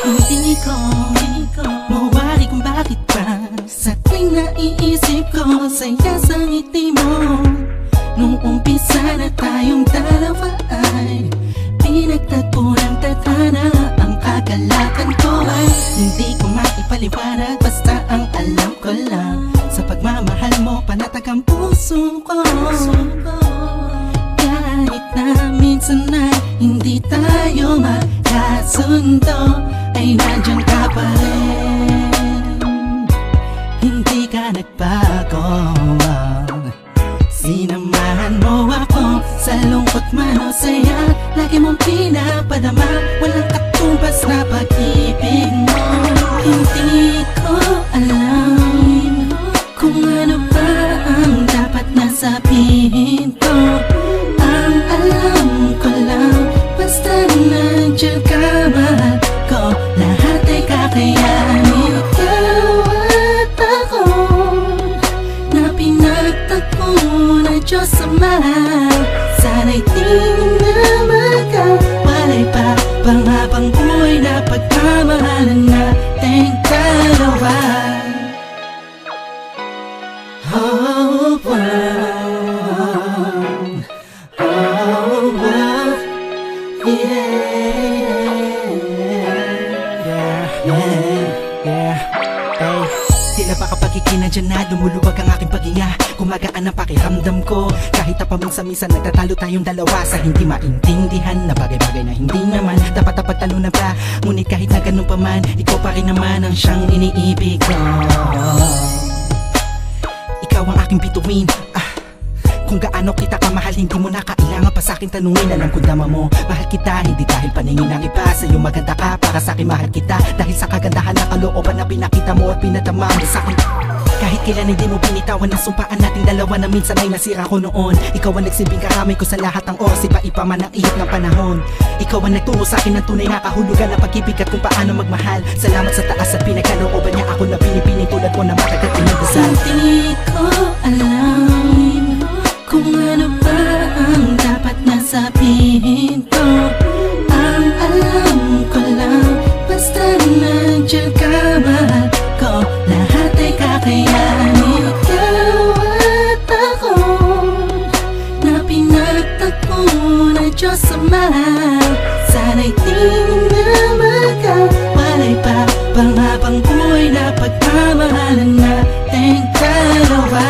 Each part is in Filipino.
Hindi ko mawari kung bakit ba sa tuwing naiisip ko saya sa ngiti mo. Nung umpisa na tayong dalawa ay pinagtagpo ng tadhana. Ang kagalakan ko ay hindi ko maipaliwanag, basta ang alam ko lang sa pagmamahal mo panatag ang puso ko. Kahit na minsan na hindi tayo magkasundo, ay nandiyan ka pa rin. Hindi ka nagbago. Sinamahan mo ako sa lungkot man o saya. Lagi mong pinapadama, walang katumbas na pag-ibig mo. Hindi ko alam kung ano ba ang dapat na sabihin ko. Ang alam ko lang, basta nandiyan ka, mahal ko. Lahat ay kakayanin. Ikaw at ako na pinagtagpo na Diyos Ama. Sana'y di na magkawalay pa pang habang buhay na pagmamahalan nating dalawa. Oh, wow. Oh, wow. Tila ba kapag ikinadyan na lumuluwag ang aking paghinga, gumagaan ang pakiramdam ko. Kahit na paminsan-minsan nagtatalo tayong dalawa sa hindi maintindihan na bagay-bagay na hindi naman dapat na pagtalunan pa. Ngunit kahit na ganun pa man, ikaw pa rin naman ang siyang iniibig ko. Ikaw ang aking bituin. Kung gaano kita kamahal, hindi mo na kailangan pa sa'kin tanungin. Alam ko dama mo, mahal kita, hindi dahil paningin ng iba. Sa'yo maganda ka, para sa'kin mahal kita dahil sa kagandahan ng kalooban na pinakita mo at pinadama mo sa'kin. Kahit kailan hindi mo binitawan ang sumpaan nating dalawa na minsan ay nasira ko noon. Ikaw ang nagsilbing karamay ko sa lahat ng oras, ipa-ipa man ang ihip ng panahon. Ikaw ang nagturo sa'kin ng tunay na kahulugan ng pag-ibig at kung paano magmahal. Salamat sa taas at pinagkalooban niya ako na pinipini tulad mo na matagal pinagdasal. Hindi ko alam kung ano ba ang dapat na sabihin ko. Ang alam ko lang, basta nandiyan ka, mahal ko. Lahat ay kakayanin. Ikaw at ako na pinagtagpo na Diyos Ama. Sana'y di na magkawalay pa pang habang buhay na pagmamahalan nating dalawa.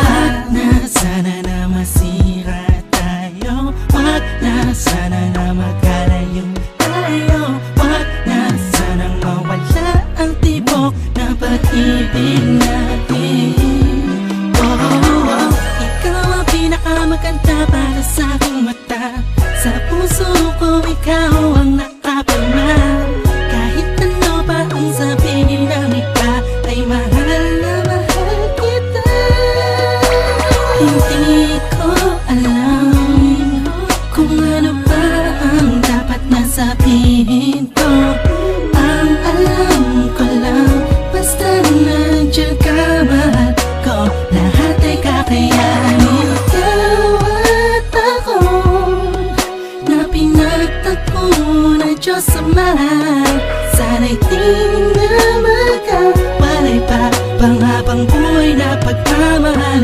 Na sana na masira tayo, wag na sana na magkalayo tayo, wag na sana mawala ang tibok na pag-ibig natin. Oh, ikaw ang pinakamaganda para sa aking mata. Sa puso ko ikaw ang nakapirma. Kahit ano pa ang sabihin ng iba, ay mahal na mahal kita. Hindi ko alam kung ano ba ang dapat na sabihin ko. Ang alam ko lang, basta nandiyan ka, mahal ko. Lahat ay kakayanin. Ikaw at ako na pinagtagpo na Diyos Ama. Sana'y di na magkawalay pa pang habang buhay na pagmamahal